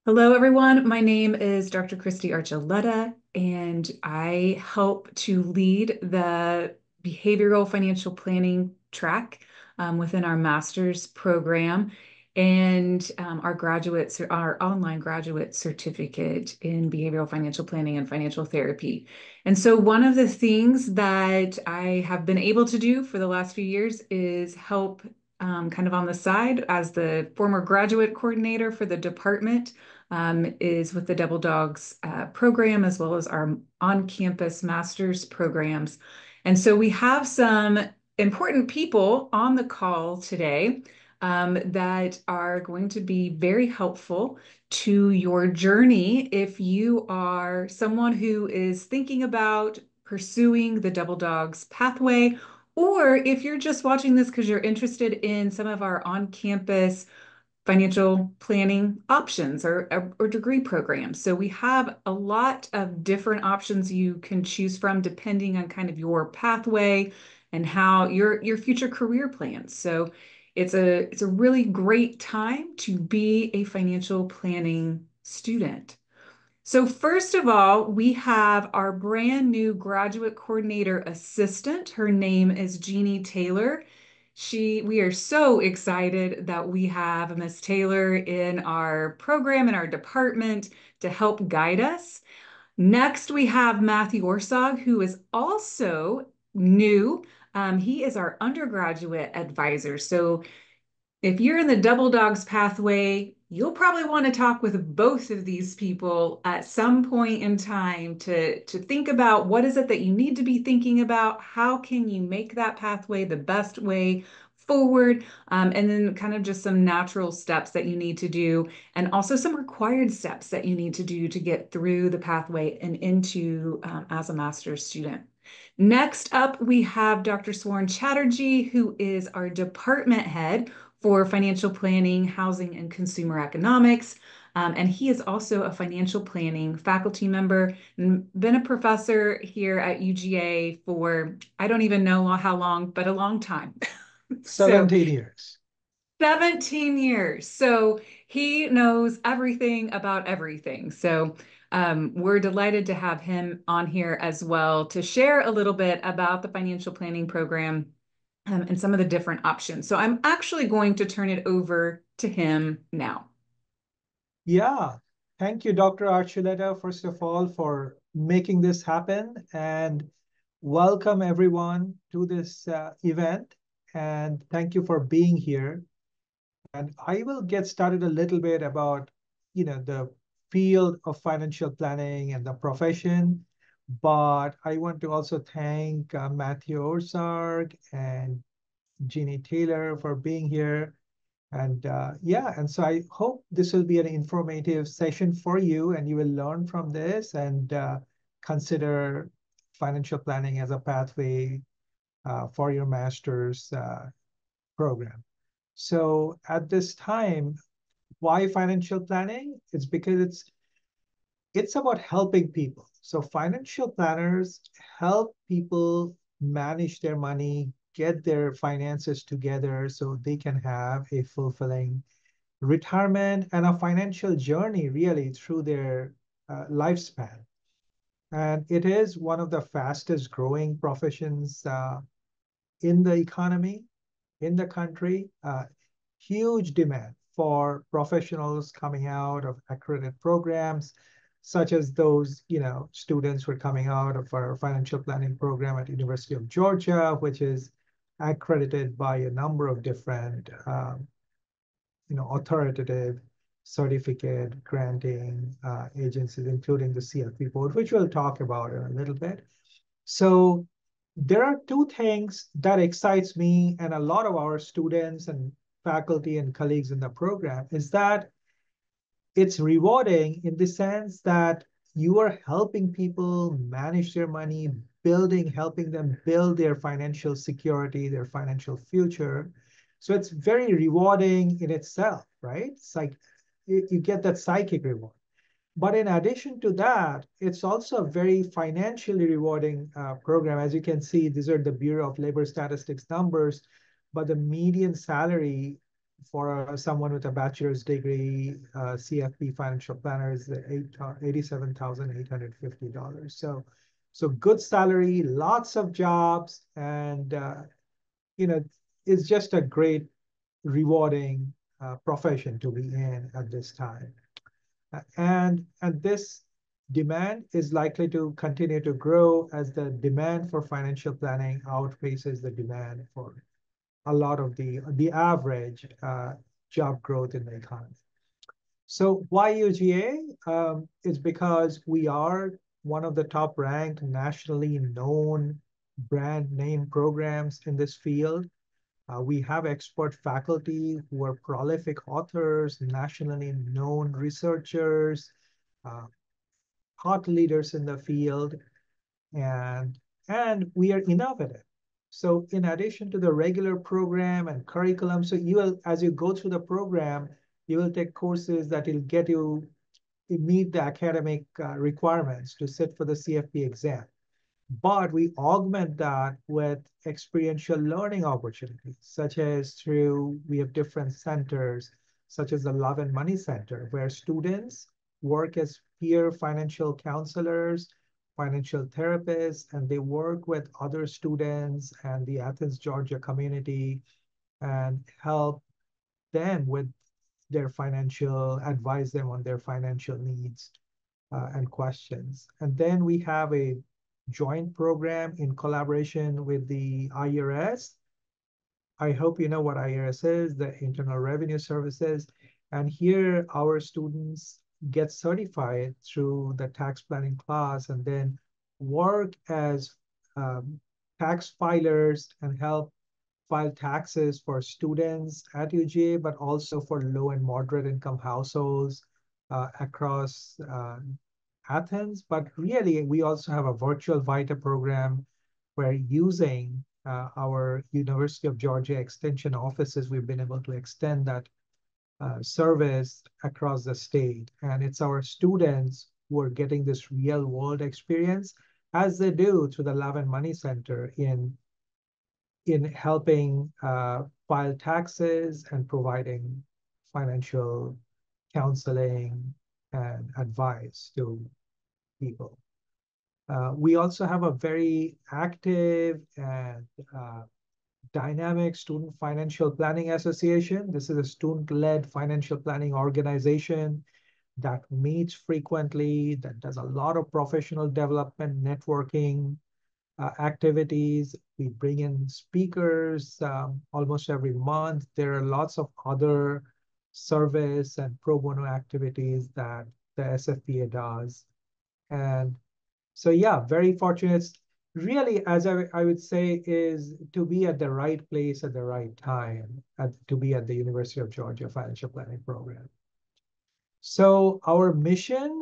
Hello, everyone. My name is Dr. Christy Archuleta, and I help to lead the behavioral financial planning track within our master's program and our our online graduate certificate in behavioral financial planning and financial therapy. And so, one of the things that I have been able to do for the last few years is help kind of on the side as the former graduate coordinator for the department is with the Dawgs program as well as our on-campus master's programs. And so we have some important people on the call today that are going to be very helpful to your journey if you are someone who is thinking about pursuing the Dawgs pathway, or if you're just watching this because you're interested in some of our on-campus financial planning options or degree programs. So we have a lot of different options you can choose from depending on kind of your pathway and how your future career plans. So it's a really great time to be a financial planning student. So first of all, we have our brand new graduate coordinator assistant. Her name is Jeannie Taylor. We are so excited that we have Miss Taylor in our program, in our department to help guide us. Next, we have Matthew Orsog, who is also new. He is our undergraduate advisor. So if you're in the Dawgs pathway, you'll probably want to talk with both of these people at some point in time to think about what is it that you need to be thinking about, how can you make that pathway the best way forward, and then kind of just some natural steps that you need to do, and also some required steps that you need to do to get through the pathway and into as a master's student. Next up, we have Dr. Swarn Chatterjee, who is our department head for financial planning, housing, and consumer economics. And he is also a financial planning faculty member and been a professor here at UGA for, I don't even know how long, but a long time. So 17 years. 17 years. So he knows everything about everything. So we're delighted to have him on here as well to share a little bit about the financial planning program and some of the different options. So I'm actually going to turn it over to him now. Yeah. Thank you, Dr. Archuleta, first of all, for making this happen. And welcome everyone to this event. And thank you for being here. And I will get started a little bit about, the field of financial planning and the profession. But I want to also thank Matthew Orsarg and Jeannie Taylor for being here. And yeah, and so I hope this will be an informative session for you and you will learn from this and consider financial planning as a pathway for your master's program. So at this time, why financial planning? It's because it's about helping people. So financial planners help people manage their money, get their finances together so they can have a fulfilling retirement and a financial journey really through their lifespan. And it is one of the fastest growing professions in the economy, in the country. Huge demand for professionals coming out of accredited programs, such as those, students who are coming out of our financial planning program at University of Georgia, which is accredited by a number of different, authoritative certificate granting agencies, including the CFP board, which we'll talk about in a little bit. So there are two things that excites me and a lot of our students and faculty and colleagues in the program is that it's rewarding in the sense that you are helping people manage their money, helping them build their financial security, their financial future. So it's very rewarding in itself, right? It's like you get that psychic reward. But in addition to that, it's also a very financially rewarding program. As you can see, these are the Bureau of Labor Statistics numbers, but the median salary for someone with a bachelor's degree, CFP financial planner is $87,850. So good salary, lots of jobs, and you know, it's just a great, rewarding profession to be in at this time. And this demand is likely to continue to grow as the demand for financial planning outpaces the demand for a lot of the average job growth in the economy. So why UGA? It's because we are one of the top ranked, nationally known brand name programs in this field. We have expert faculty who are prolific authors, nationally known researchers, uh, thought leaders in the field, and and we are innovative. So in addition to the regular program and curriculum, so you will, as you go through the program, you will take courses that will get you to meet the academic requirements to sit for the CFP exam. But we augment that with experiential learning opportunities, such as we have different centers, such as the Love and Money Center, where students work as peer financial counselors, financial therapists, and they work with other students and the Athens, Georgia community and help them with advise them on their financial needs and questions. And then we have a joint program in collaboration with the IRS. I hope you know what IRS is, the Internal Revenue Services. And here our students get certified through the tax planning class and then work as um, tax filers and help file taxes for students at UGA, but also for low and moderate income households across Athens. But really, we also have a virtual VITA program where using our University of Georgia Extension offices, we've been able to extend that service across the state. And it's our students who are getting this real world experience as they do through the Love and Money Center in helping file taxes and providing financial counseling and advice to people. We also have a very active and dynamic Student Financial Planning Association. This is a student-led financial planning organization that meets frequently, that does a lot of professional development, networking, activities. We bring in speakers almost every month. There are lots of other service and pro bono activities that the SFPA does. And so, yeah, very fortunate. Really, as I would say, is to be at the right place at the right time, to be at the University of Georgia Financial Planning Program. So our mission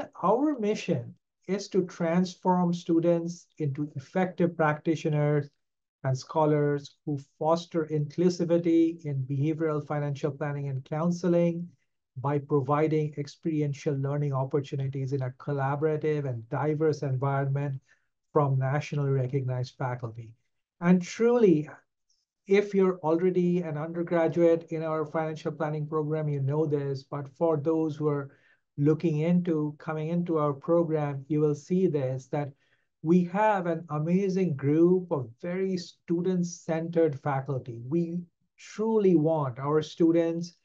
is to transform students into effective practitioners and scholars who foster inclusivity in behavioral financial planning and counseling by providing experiential learning opportunities in a collaborative and diverse environment from nationally recognized faculty. And truly, if you're already an undergraduate in our financial planning program, you know this, but for those who are looking into coming into our program, you will see this, that we have an amazing group of very student-centered faculty. We truly want our students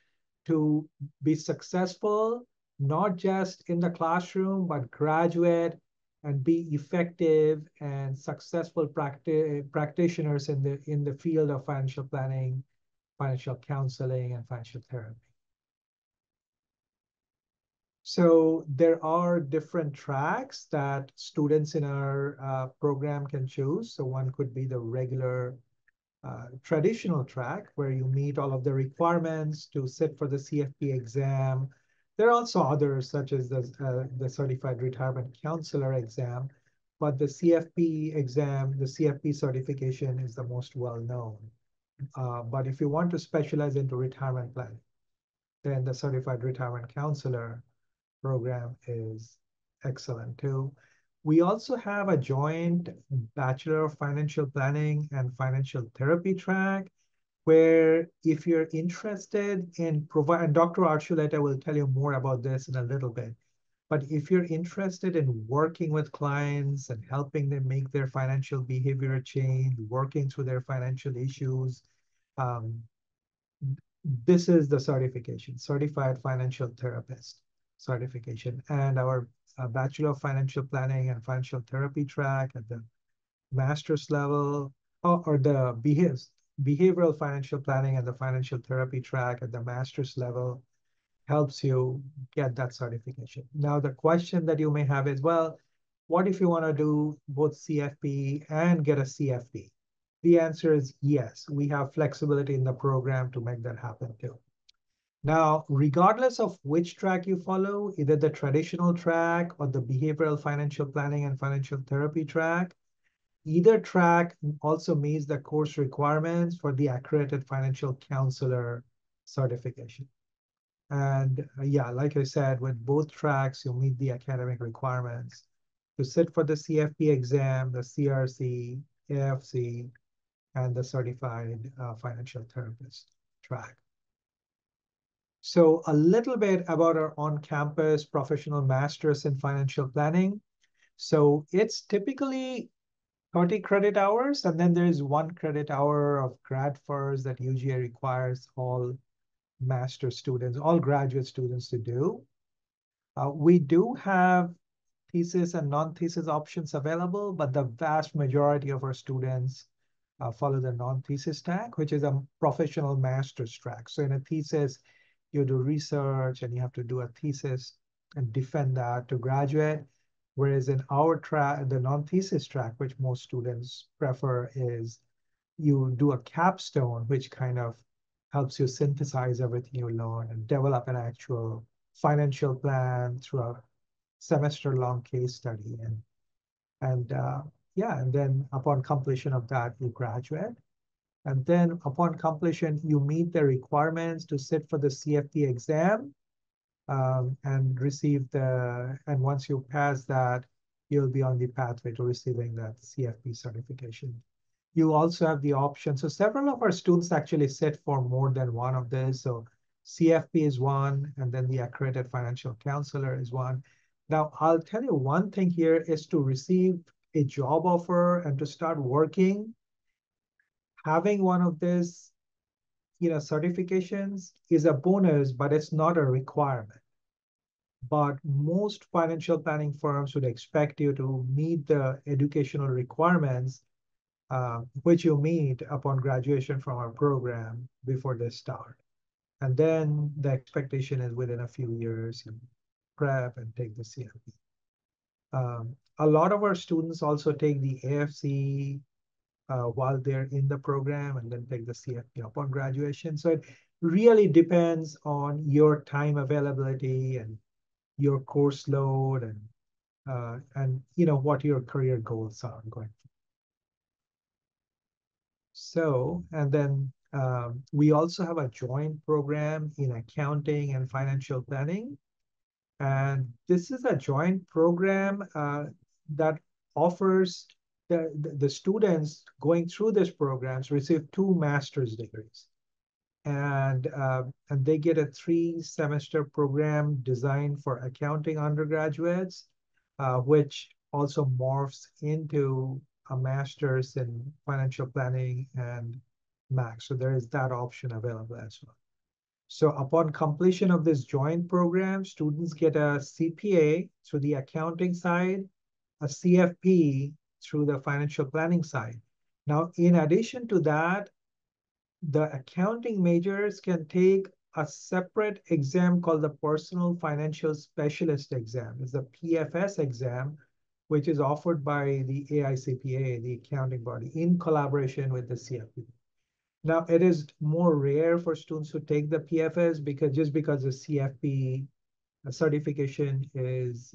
to be successful, not just in the classroom, but graduate and be effective and successful practitioners in the field of financial planning, financial counseling, and financial therapy. So there are different tracks that students in our program can choose. So one could be the regular traditional track where you meet all of the requirements to sit for the CFP exam. There are also others such as the Certified Retirement Counselor exam, but the CFP exam, the CFP certification is the most well-known. But if you want to specialize into retirement planning, then the Certified Retirement Counselor program is excellent too. We also have a joint Bachelor of Financial Planning and Financial Therapy track. where if you're interested in provide, and Dr. Archuleta will tell you more about this in a little bit, but if you're interested in working with clients and helping them make their financial behavior change, working through their financial issues, um, this is the certification, Certified Financial Therapist certification. And our Bachelor of Financial Planning and Financial Therapy track at the master's level, or the behavioral financial planning and the financial therapy track at the master's level helps you get that certification. Now, the question that you may have is, well, what if you want to do both CFP and get a CFP? The answer is yes, we have flexibility in the program to make that happen too. Now, regardless of which track you follow, either the traditional track or the behavioral financial planning and financial therapy track, either track also meets the course requirements for the accredited financial counselor certification. And yeah, like I said, with both tracks, you'll meet the academic requirements to sit for the CFP exam, the CRC, AFC, and the certified financial therapist track. So a little bit about our on-campus professional masters in financial planning. So it's typically 30 credit hours, and then there's 1 credit hour of grad FERS that UGA requires all master students, all graduate students to do. We do have thesis and non-thesis options available, but the vast majority of our students follow the non-thesis track, which is a professional master's track. So in a thesis, you do research and you have to do a thesis and defend that to graduate. Whereas in our track, the non-thesis track, which most students prefer, is you do a capstone, which kind of helps you synthesize everything you learn and develop an actual financial plan through a semester-long case study. And yeah, and then upon completion of that, you graduate. And then upon completion, you meet the requirements to sit for the CFP exam and receive and once you pass that, you'll be on the pathway to receiving that CFP certification. You also have the option. So several of our students actually sit for more than one of these. So CFP is one, and then the accredited financial counselor is one. Now, I'll tell you one thing here is to receive a job offer and to start working, having one of these, certifications is a bonus, but it's not a requirement. But most financial planning firms would expect you to meet the educational requirements, which you meet upon graduation from our program before they start. And then the expectation is within a few years, you prep and take the CFP. A lot of our students also take the AFC while they're in the program and then take the CFP upon graduation. So it really depends on your time availability and your course load and what your career goals are going. So, and then we also have a joint program in accounting and financial planning. And this is a joint program that offers the students going through this programs receive 2 master's degrees. And they get a 3-semester program designed for accounting undergraduates, which also morphs into a master's in financial planning and max. So there is that option available as well. So upon completion of this joint program, students get a CPA through the accounting side, a CFP through the financial planning side. Now, in addition to that, the accounting majors can take a separate exam called the Personal Financial Specialist exam. It's the PFS exam, which is offered by the AICPA, the accounting body, in collaboration with the CFP. Now, it is more rare for students to take the PFS because the CFP certification is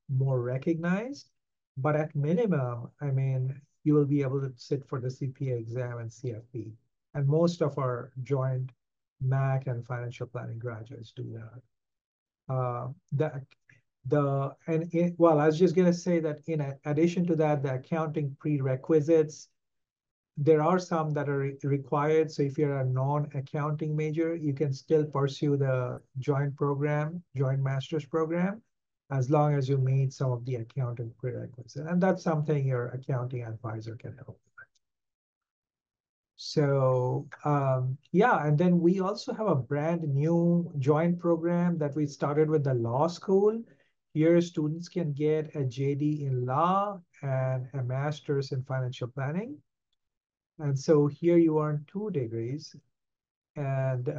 more recognized. But at minimum, I mean, you will be able to sit for the CPA exam and CFP. And most of our joint MAC and financial planning graduates do that. Well, I was just going to say that in addition to that, the accounting prerequisites there are some that are required. So if you're a non-accounting major, you can still pursue the joint master's program, as long as you meet some of the accounting prerequisites. And that's something your accounting advisor can help with. So yeah, and then we also have a brand new joint program that we started with the law school. Here, students can get a JD in law and a master's in financial planning. And so here you earn 2 degrees. And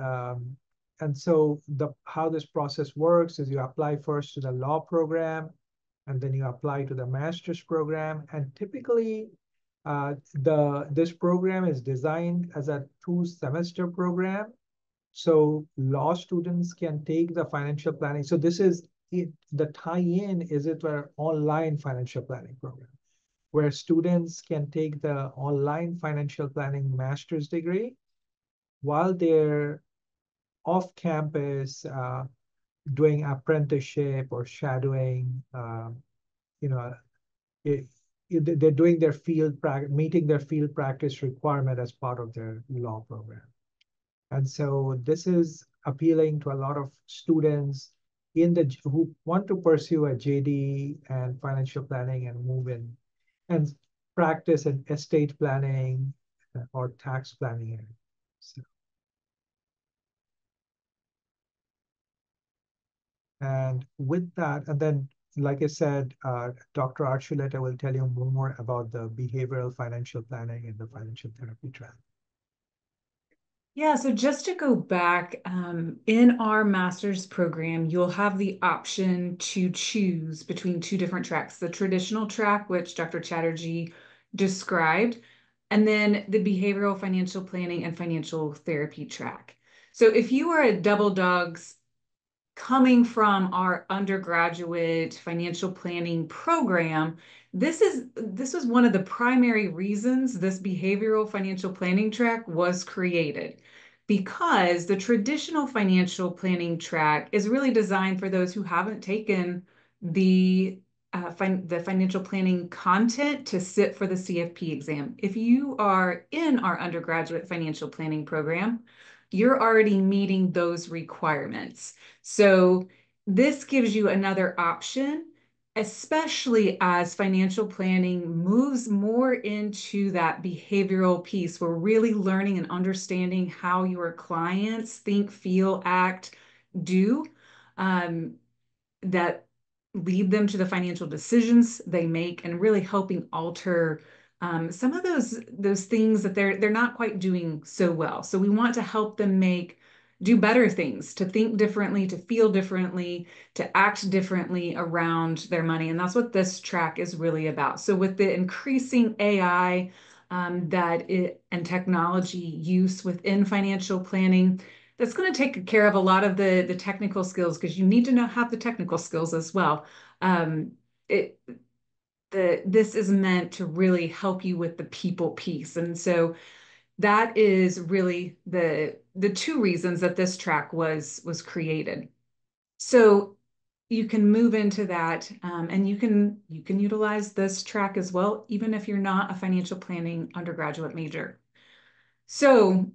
so how this process works is you apply first to the law program, and then you apply to the master's program. And typically, this program is designed as a 2-semester program. So law students can take the financial planning. So this is it, the tie-in is it an online financial planning program, where students can take the online financial planning master's degree while they're off campus doing apprenticeship or shadowing. You know, it, they're doing their meeting their field practice requirement as part of their law program. And so this is appealing to a lot of students who want to pursue a JD and financial planning and move in and practice in estate planning or tax planning. So, and with that, and then, like I said, Dr. Archuleta will tell you more about the behavioral financial planning and the financial therapy track. Yeah, so just to go back, in our master's program, you'll have the option to choose between 2 different tracks, the traditional track, which Dr. Chatterjee described, and then the behavioral financial planning and financial therapy track. So if you are a double dogs coming from our undergraduate financial planning program, this was one of the primary reasons this behavioral financial planning track was created, because the traditional financial planning track is really designed for those who haven't taken the the financial planning content to sit for the CFP exam. If you are in our undergraduate financial planning program, you're already meeting those requirements. So this gives you another option, especially as financial planning moves more into that behavioral piece. We're really learning and understanding how your clients think, feel, act, do. That lead them to the financial decisions they make, and really helping alter some of those things that they're not quite doing so well. So we want to help them do better things, to think differently, to feel differently, to act differently around their money. And that's what this track is really about. So with the increasing AI and technology use within financial planning, that's going to take care of a lot of the technical skills, because you need to have the technical skills as well. Um, it this is meant to really help you with the people piece, and so that is really the 2 reasons that this track was created. So you can move into that, and you can utilize this track as well, even if you're not a financial planning undergraduate major. So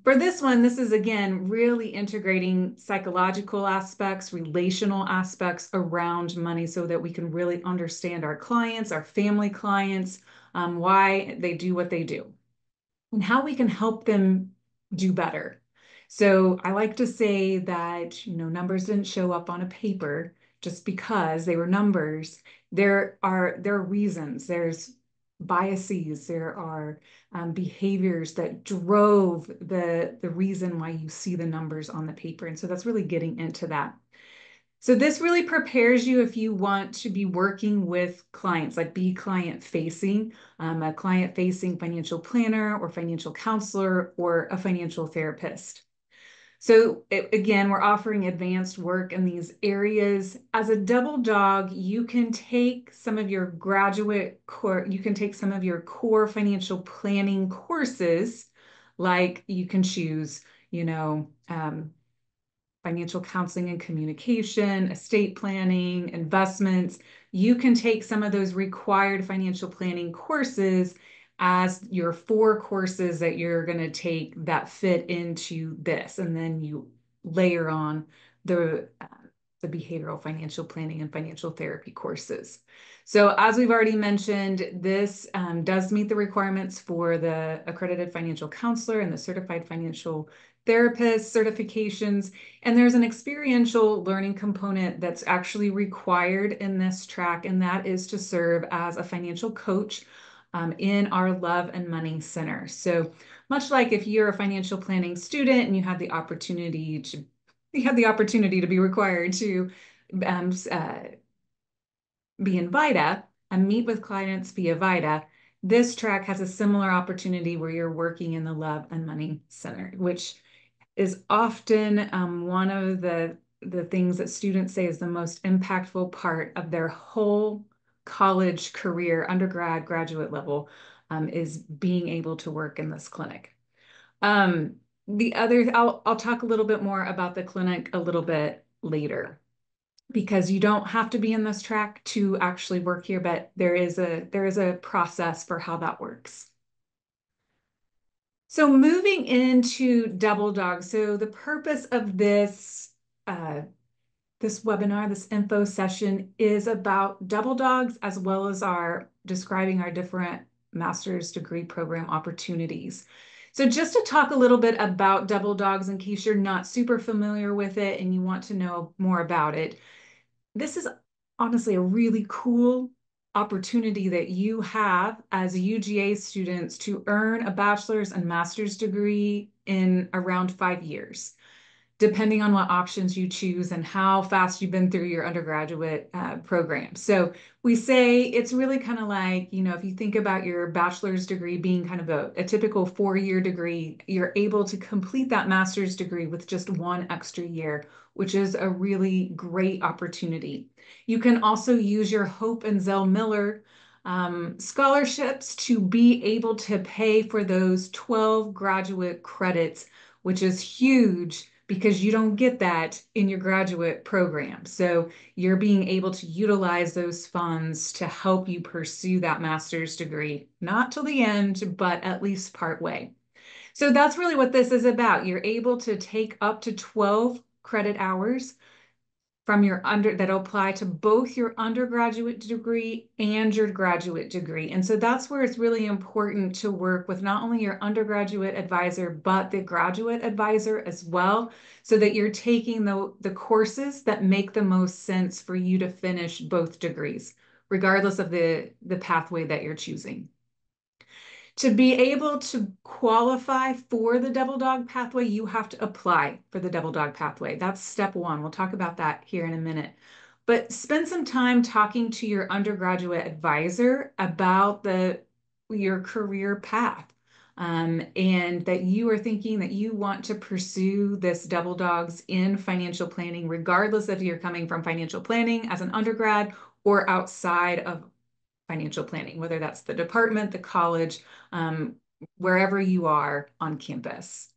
for this one, this is again really integrating psychological aspects, relational aspects around money, so that we can really understand our clients, our family clients, why they do what they do, and how we can help them do better. So I like to say that, numbers didn't show up on a paper just because they were numbers. There are reasons, there's biases, there are behaviors that drove the reason why you see the numbers on the paper. And so that's really getting into that. So this really prepares you if you want to be working with clients, like be client facing, a client facing financial planner or financial counselor or a financial therapist. So again, we're offering advanced work in these areas. As a double dog, you can take some of your you can take some of your core financial planning courses, like you can choose, financial counseling and communication, estate planning, investments. You can take some of those required financial planning courses as your four courses that you're going to take that fit into this. And then you layer on the behavioral financial planning and financial therapy courses. So as we've already mentioned, this does meet the requirements for the accredited financial counselor and the certified financial therapist certifications. And there's an experiential learning component that's actually required in this track, and that is to serve as a financial coach in our Love and Money Center. So much like if you're a financial planning student and you have the opportunity to be required to um, uh, be in VITA and meet with clients via VITA, this track has a similar opportunity where you're working in the Love and Money Center, which is often one of the things that students say is the most impactful part of their whole college career, undergrad, graduate level, is being able to work in this clinic. Um, I'll talk a little bit more about the clinic a little bit later because you don't have to be in this track to actually work here, but there is a process for how that works. So moving into Double Dog. So the purpose of uh, this webinar, this info session is about Double Dogs as well as our describing our different master's degree program opportunities. So just to talk a little bit about Double Dogs in case you're not super familiar with it and you want to know more about it, this is honestly a really cool opportunity that you have as UGA students to earn a bachelor's and master's degree in around 5 years, depending on what options you choose and how fast you've been through your undergraduate program. So we say it's really kind of like, if you think about your bachelor's degree being kind of a typical 4-year degree, you're able to complete that master's degree with just one extra year, which is a really great opportunity. You can also use your Hope and Zell Miller scholarships to be able to pay for those 12 graduate credits, which is huge because you don't get that in your graduate program. So you're being able to utilize those funds to help you pursue that master's degree, not till the end, but at least part way. So that's really what this is about. You're able to take up to 12 credit hours from that apply to both your undergraduate degree and your graduate degree. And so that's where it's really important to work with not only your undergraduate advisor, but the graduate advisor as well, so that you're taking the courses that make the most sense for you to finish both degrees, regardless of the pathway that you're choosing. To be able to qualify for the Double Dog pathway, you have to apply for the Double Dog pathway. That's step one. We'll talk about that here in a minute. But spend some time talking to your undergraduate advisor about your career path. And that you are thinking that you want to pursue this Double Dogs in financial planning, regardless if you're coming from financial planning as an undergrad or outside of financial planning, whether that's the department, the college, wherever you are on campus.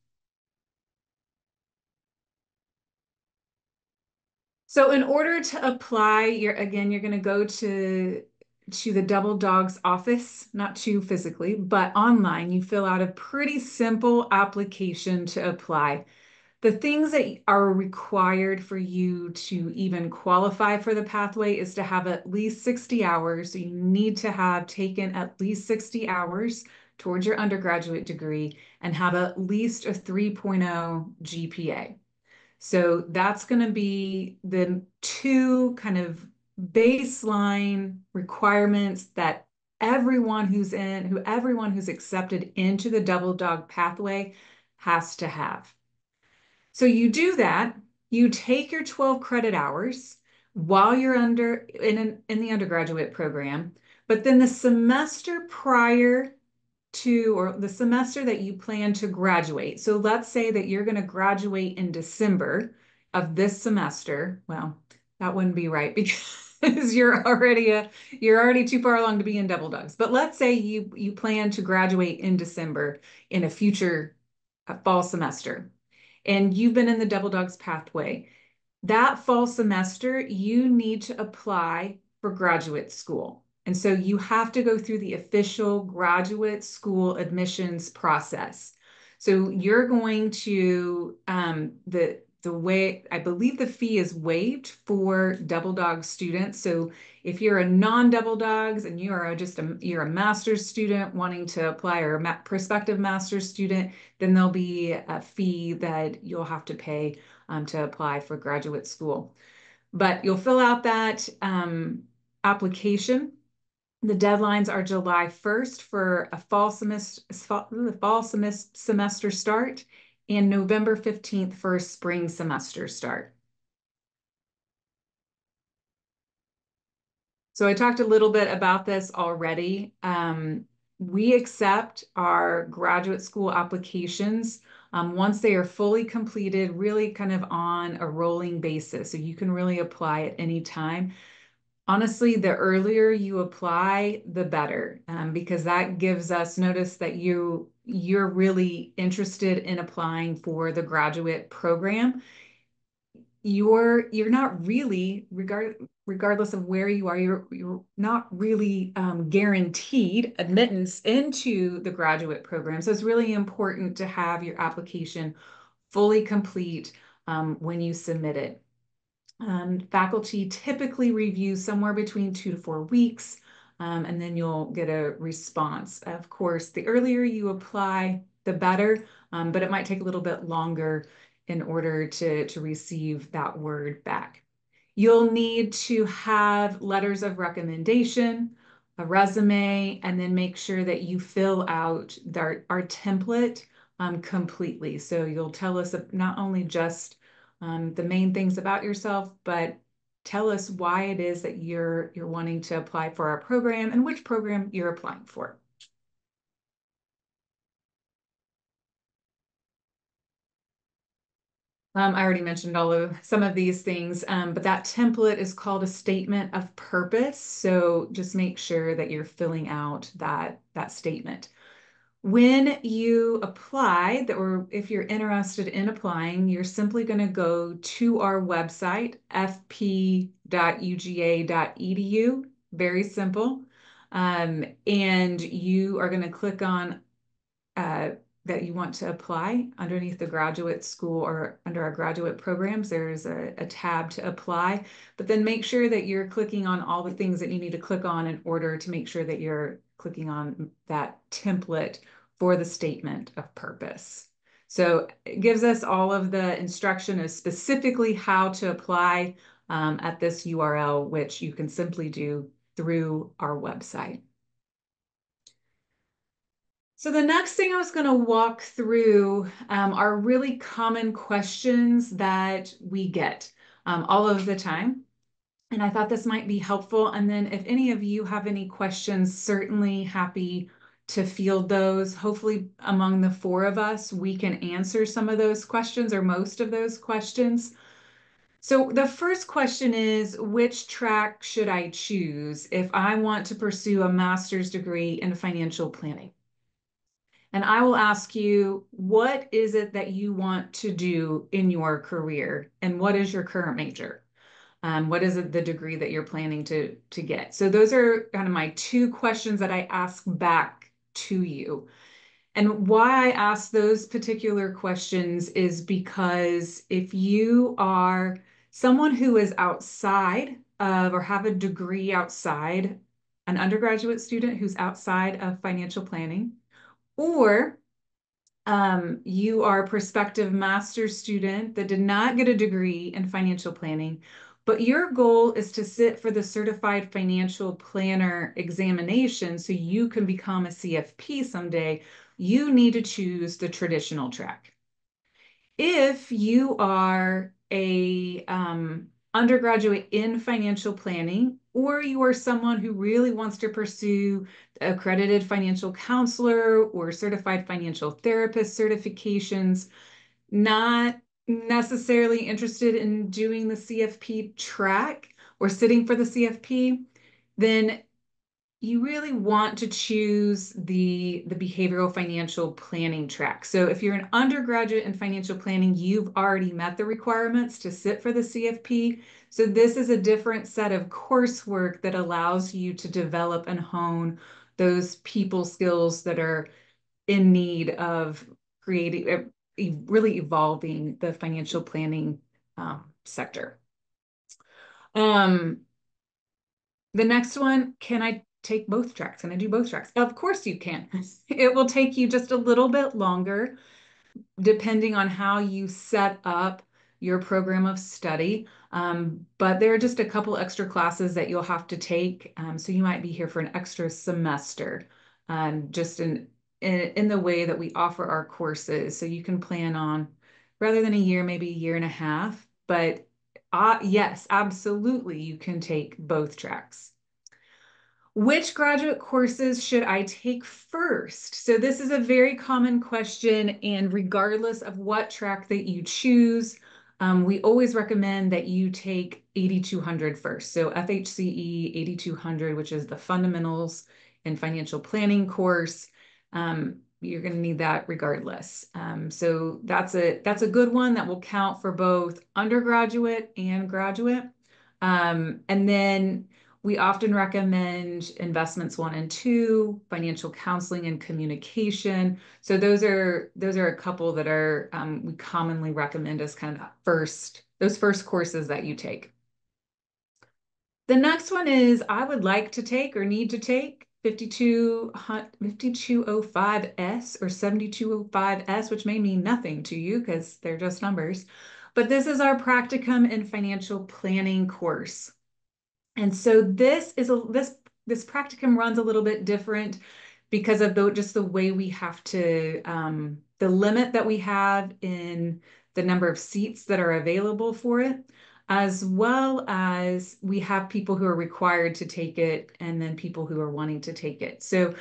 So in order to apply, you're going to go to the Double Dogs office, not to physically, but online. You fill out a pretty simple application to apply. The things that are required for you to even qualify for the pathway is to have at least 60 hours. So you need to have taken at least 60 hours towards your undergraduate degree and have at least a 3.0 GPA. So that's going to be the two kind of baseline requirements that everyone who's accepted into the Double Dog pathway has to have. So you do that, you take your 12 credit hours while you're in the undergraduate program, but then the semester prior to, or the semester that you plan to graduate. So let's say that you're going to graduate in December of this semester. Well, that wouldn't be right because you're already too far along to be in Double Dogs. But let's say you plan to graduate in December in a future fall semester and you've been in the Double Dogs pathway. That fall semester, you need to apply for graduate school. And so you have to go through the official graduate school admissions process. So you're going to the way I believe the fee is waived for double dog students. So if you're a non-double dogs and you are you're a master's student wanting to apply or a prospective master's student, then there'll be a fee that you'll have to pay to apply for graduate school. But you'll fill out that application. The deadlines are July 1st for a fall semester start and November 15th for a spring semester start. So I talked a little bit about this already. We accept our graduate school applications once they are fully completed, really kind of on a rolling basis. So you can really apply at any time. Honestly, the earlier you apply, the better, because that gives us notice that you're really interested in applying for the graduate program. You're not really regardless of where you are, you're not really guaranteed admittance into the graduate program. So it's really important to have your application fully complete when you submit it. Faculty typically review somewhere between 2 to 4 weeks, and then you'll get a response. Of course, the earlier you apply, the better, but it might take a little bit longer in order to receive that word back. You'll need to have letters of recommendation, a resume, and then make sure that you fill out our template completely. So you'll tell us not only just the main things about yourself, but tell us why it is that you're wanting to apply for our program and which program you're applying for. I already mentioned some of these things, but that template is called a statement of purpose. So just make sure that you're filling out that statement. When you apply, or if you're interested in applying, you're simply going to go to our website, fp.uga.edu. Very simple. And you are going to click on uh, that you want to apply underneath the graduate school or under our graduate programs. There's a tab to apply, but then make sure that you're clicking on all the things that you need to click on in order to make sure that you're clicking on that template for the statement of purpose. So it gives us all of the instruction of specifically how to apply at this URL, which you can simply do through our website. So the next thing I was going to walk through are really common questions that we get all of the time. And I thought this might be helpful. And then if any of you have any questions, certainly happy to field those. Hopefully among the four of us, we can answer some of those questions or most of those questions. So the first question is, which track should I choose if I want to pursue a master's degree in financial planning? And I will ask you, what is it that you want to do in your career? And what is your current major? What is it, the degree that you're planning to get? So those are kind of my two questions that I ask back to you. And why I ask those particular questions is because if you are someone who is outside of or have a degree outside, an undergraduate student who's outside of financial planning, or you are a prospective master's student that did not get a degree in financial planning, but your goal is to sit for the certified financial planner examination so you can become a CFP someday, you need to choose the traditional track. If you are a undergraduate in financial planning, or you are someone who really wants to pursue accredited financial counselor or certified financial therapist certifications, not necessarily interested in doing the CFP track or sitting for the CFP, then you really want to choose the behavioral financial planning track. So if you're an undergraduate in financial planning, you've already met the requirements to sit for the CFP. So this is a different set of coursework that allows you to develop and hone those people skills that are in need of creating, really evolving the financial planning sector. Um, the next one, can I take both tracks? Can I do both tracks? Of course you can. It will take you just a little bit longer depending on how you set up your program of study. But there are just a couple extra classes that you'll have to take. So you might be here for an extra semester, just in the way that we offer our courses. So you can plan on, rather than a year, maybe a year and a half. But yes, absolutely, you can take both tracks. Which graduate courses should I take first? So this is a very common question, and regardless of what track that you choose, we always recommend that you take 8200 first. So FHCE 8200, which is the fundamentals in financial planning course. You're going to need that regardless. So that's a good one that will count for both undergraduate and graduate. And then we often recommend investments one and two, financial counseling and communication. So those are a couple that are we commonly recommend as kind of those first courses that you take. The next one is I would like to take or need to take 5205S or 7205S, which may mean nothing to you because they're just numbers. But this is our practicum in financial planning course. And so this practicum runs a little bit different because of just the way we have to the limit that we have in the number of seats that are available for it, as well as we have people who are required to take it and then people who are wanting to take it. So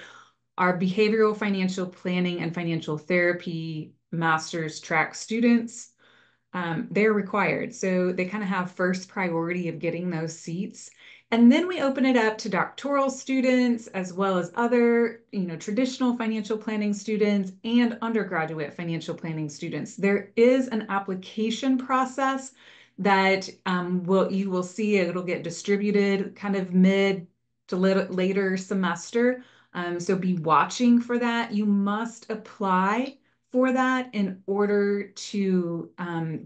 our behavioral financial planning and financial therapy master's track students, they're required. So they kind of have first priority of getting those seats. And then we open it up to doctoral students as well as other, traditional financial planning students and undergraduate financial planning students. There is an application process that you will see it'll get distributed kind of mid to later semester. So be watching for that. You must apply for that in order to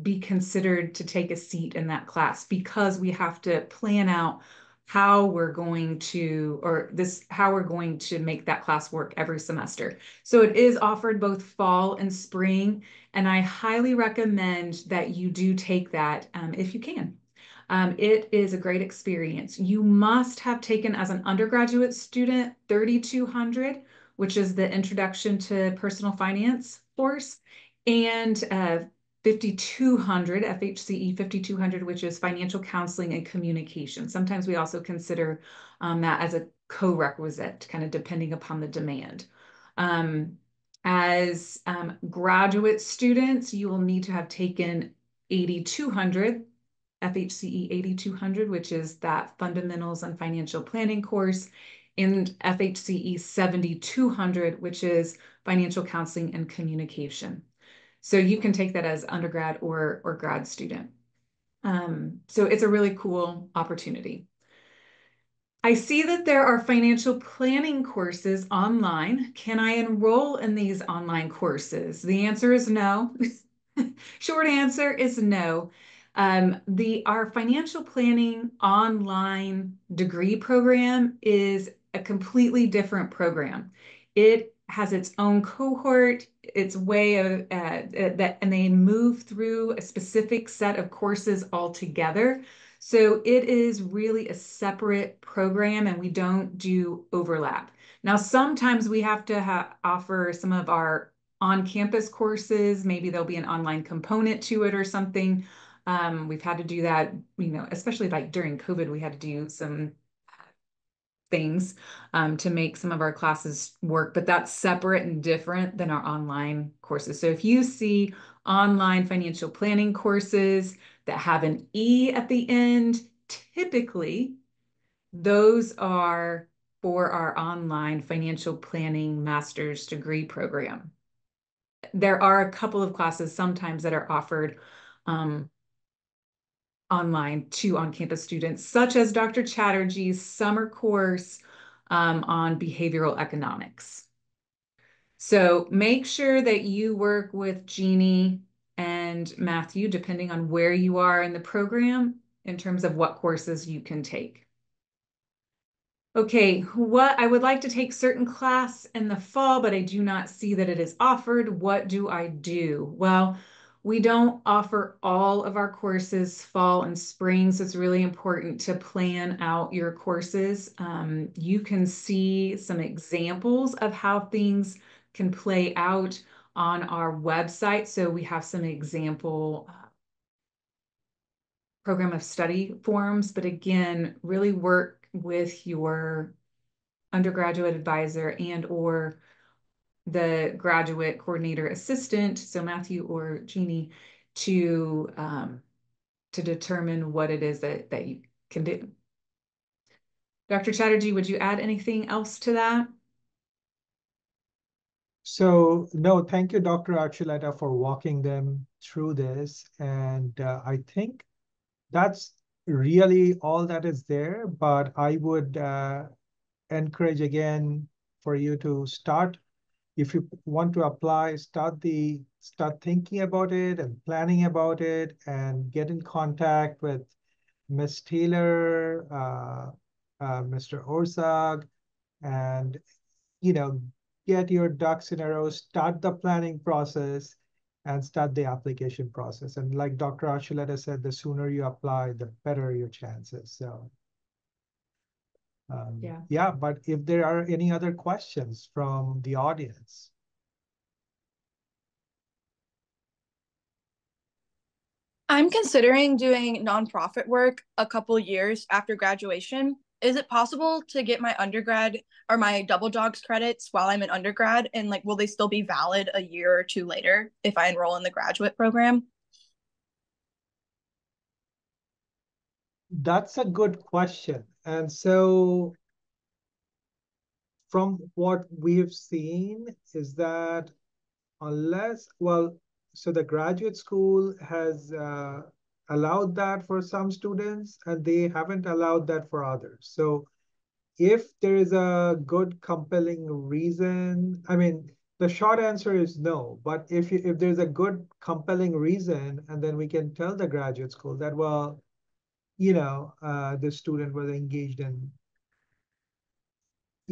be considered to take a seat in that class because we have to plan out how we're going to make that class work every semester. So it is offered both fall and spring, and I highly recommend that you do take that if you can. It is a great experience. You must have taken as an undergraduate student 3200, which is the Introduction to Personal Finance course, and 5200, FHCE 5200, which is Financial Counseling and Communication. Sometimes we also consider that as a co-requisite, kind of depending upon the demand. As graduate students, you will need to have taken 8200, FHCE 8200, which is that Fundamentals on Financial Planning course, and FHCE 7200, which is Financial Counseling and Communication. So you can take that as undergrad or grad student. So it's a really cool opportunity. I see that there are financial planning courses online. Can I enroll in these online courses? The answer is no. Short answer is no. Our financial planning online degree program is a completely different program. It has its own cohort, its way of that, and they move through a specific set of courses altogether. So it is really a separate program, and we don't do overlap. Now, sometimes we have to offer some of our on-campus courses. Maybe there'll be an online component to it or something. We've had to do that, especially like during COVID, we had to do some things to make some of our classes work, but that's separate and different than our online courses. So if you see online financial planning courses that have an E at the end, typically those are for our online financial planning master's degree program. There are a couple of classes sometimes that are offered um, online to on-campus students, such as Dr. Chatterjee's summer course on behavioral economics. So make sure that you work with Jeannie and Matthew, depending on where you are in the program, in terms of what courses you can take. Okay, what I would like to take certain class in the fall, but I do not see that it is offered. What do I do? Well, we don't offer all of our courses fall and spring, so it's really important to plan out your courses. You can see some examples of how things can play out on our website. So we have some example program of study forms, but again, really work with your undergraduate advisor and or the graduate coordinator assistant, so Matthew or Jeannie, to determine what it is that you can do. Dr. Chatterjee, would you add anything else to that? So, no, thank you, Dr. Archuleta, for walking them through this. And I think that's really all that is there. But I would encourage again for you to start, if you want to apply, start thinking about it and planning about it, and get in contact with Miss Taylor, Mr. Orzag, and you know, get your ducks in a row, start the planning process, and start the application process. And like Dr. Archuleta said, the sooner you apply, the better your chances. So Yeah. yeah, but if there are any other questions from the audience. I'm considering doing nonprofit work a couple years after graduation. Is it possible to get my undergrad or my double dogs credits while I'm an undergrad? And like, will they still be valid a year or two later if I enroll in the graduate program? That's a good question. And so from what we've seen is that unless, well, so the graduate school has allowed that for some students and they haven't allowed that for others. So if there is a good compelling reason, I mean, the short answer is no, but if there's a good compelling reason, and then we can tell the graduate school that, well, the student was engaged in,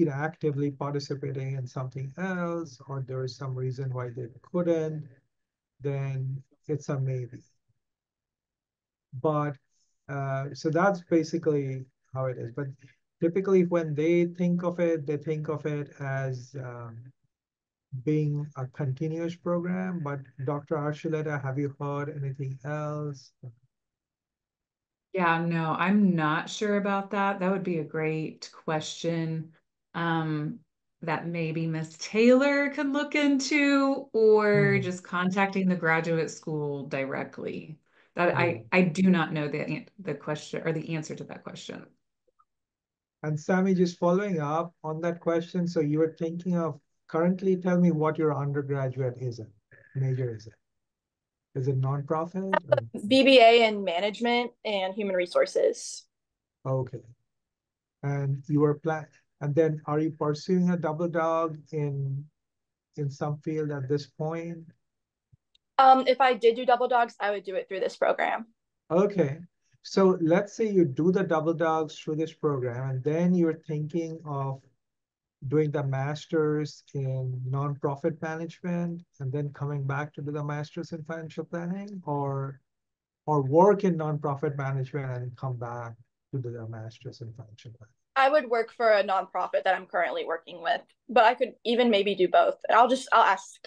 actively participating in something else, or there is some reason why they couldn't, then it's a maybe. But so that's basically how it is. But typically, when they think of it, they think of it as being a continuous program. But Dr. Archuleta, have you heard anything else? Yeah, no, I'm not sure about that. That would be a great question um, that maybe Miss Taylor could look into, or Hmm. just contacting the graduate school directly. That Yeah. I do not know the question or the answer to that question. And Sammy, just following up on that question. So you were thinking of currently, tell me what your undergraduate is in, major is it? Is it nonprofit or? BBA in management and human resources. Okay. And you were and then are you pursuing a double dog in some field at this point? If I did do double dogs, I would do it through this program. Okay. So let's say you do the double dogs through this program, and then you're thinking of doing the master's in nonprofit management, and then coming back to do the master's in financial planning, or work in nonprofit management and come back to do the master's in financial planning. I would work for a nonprofit that I'm currently working with, but I could even maybe do both. I'll ask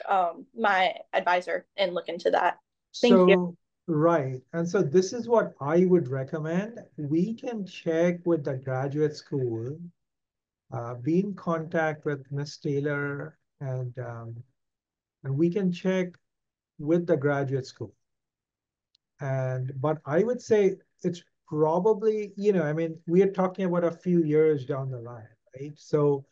my advisor and look into that. Thank you. So, right. And so this is what I would recommend. We can check with the graduate school, be in contact with Miss Taylor, and we can check with the graduate school. But I would say it's probably, I mean, we are talking about a few years down the line. right? So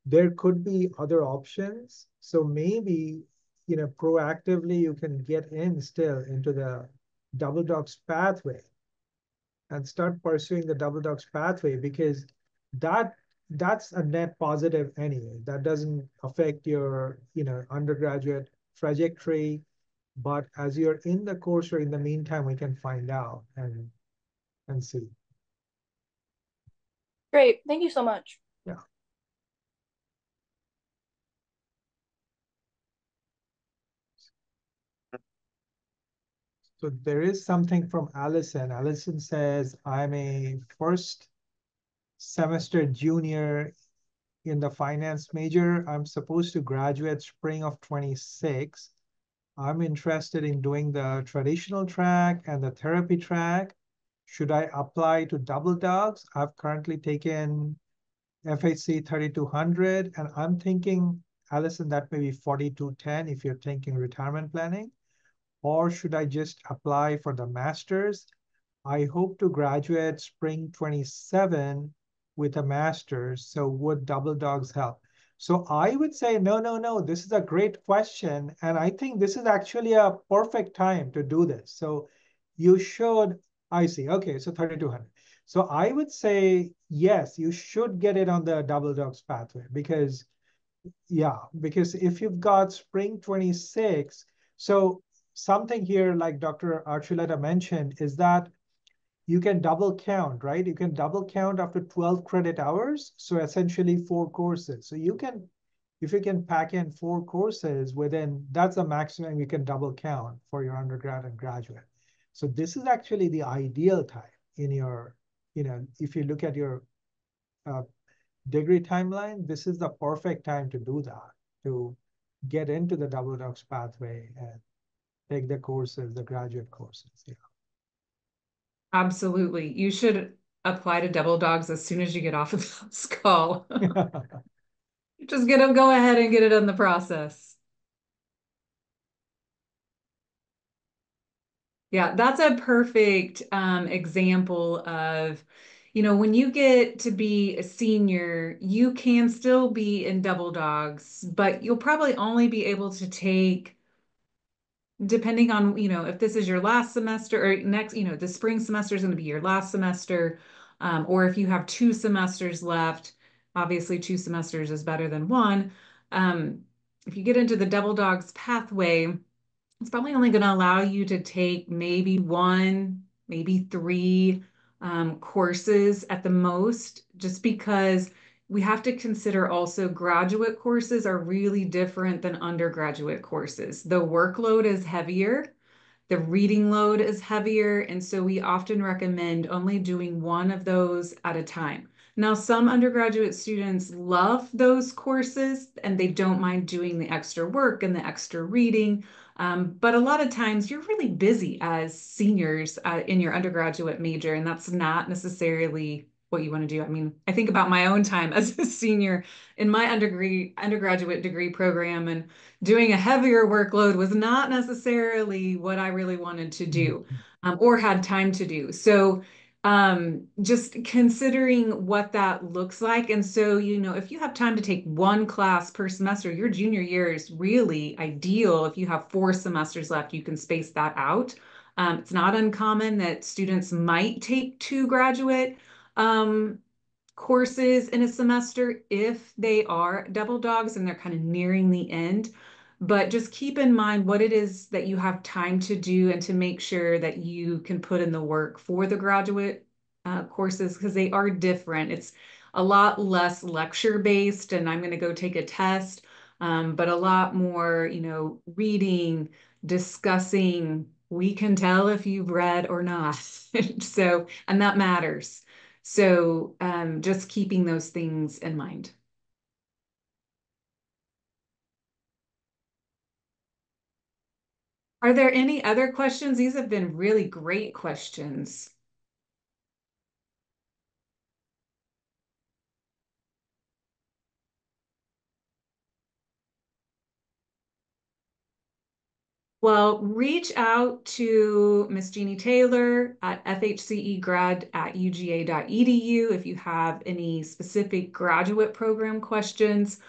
there could be other options. So maybe, proactively you can get in still into the double dogs pathway and start pursuing the double dogs pathway because that that's a net positive anyway. That doesn't affect your, undergraduate trajectory. But as you're in the course or in the meantime, we can find out and see. Great. Thank you so much. Yeah. So there is something from Allison. Allison says, I'm a first semester junior in the finance major. I'm supposed to graduate spring of 26. I'm interested in doing the traditional track and the therapy track. Should I apply to double dogs? I've currently taken FHC 3200, and I'm thinking, Allison, that may be 4210 if you're thinking retirement planning. Or should I just apply for the master's? I hope to graduate spring 27 with a master's. So would double dogs help? So I would say, no, no, no. This is a great question. And I think this is actually a perfect time to do this. So you should, I see. Okay, so 3200. So I would say, yes, you should get it on the double dogs pathway because, yeah, because if you've got spring 26, so something here like Dr. Archuleta mentioned is that you can double count, right? You can double count after 12 credit hours. So essentially 4 courses. So you can, if you can pack in 4 courses within, that's the maximum you can double count for your undergrad and graduate. So this is actually the ideal time in your, if you look at your uh, degree timeline, this is the perfect time to do that, to get into the double dogs pathway and take the courses, the graduate courses. Yeah. Absolutely. You should apply to double dogs as soon as you get off of this call. Just get them, go ahead and get it in the process. Yeah, that's a perfect example of, when you get to be a senior, you can still be in double dogs, but you'll probably only be able to take, depending on, if this is your last semester or next, the spring semester is going to be your last semester, or if you have 2 semesters left, obviously 2 semesters is better than one. Um, if you get into the double dogs pathway, it's probably only going to allow you to take maybe one, maybe three courses at the most, just because we have to consider also graduate courses are really different than undergraduate courses. The workload is heavier. The reading load is heavier, and so we often recommend only doing one of those at a time. Now, some undergraduate students love those courses and they don't mind doing the extra work and the extra reading. But a lot of times you're really busy as seniors in your undergraduate major, and that's not necessarily what you want to do. I mean, I think about my own time as a senior in my undergraduate degree program, and doing a heavier workload was not necessarily what I really wanted to do or had time to do. So, just considering what that looks like. And so, if you have time to take one class per semester, your junior year is really ideal. If you have 4 semesters left, you can space that out. It's not uncommon that students might take 2 graduate um, courses in a semester if they are double dogs and they're kind of nearing the end. But just keep in mind what it is that you have time to do and to make sure that you can put in the work for the graduate courses because they are different. It's a lot less lecture based, and I'm going to go take a test, but a lot more, reading, discussing. We can tell if you've read or not. So, and that matters. So just keeping those things in mind. Are there any other questions? These have been really great questions. Well, reach out to Miss Jeannie Taylor at fhcegrad@uga.edu if you have any specific graduate program questions.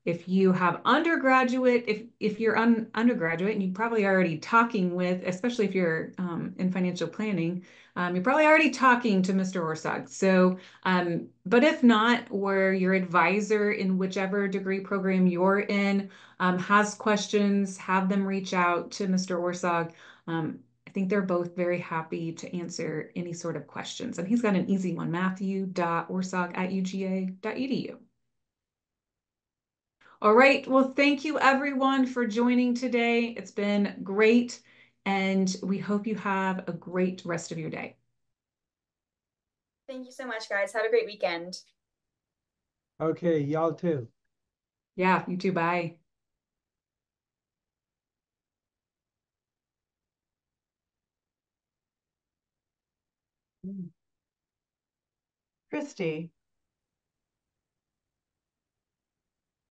If you have undergraduate, if you're undergraduate and you're probably already talking with, especially if you're in financial planning, you're probably already talking to Mr. Orsag. So, but if not, or your advisor in whichever degree program you're in has questions, have them reach out to Mr. Orsag. I think they're both very happy to answer any sort of questions. And he's got an easy one, matthew.orsag@uga.edu. All right. Well, thank you everyone for joining today. It's been great, and we hope you have a great rest of your day. Thank you so much, guys. Have a great weekend. Okay, y'all too. Yeah, you too. Bye. Christy.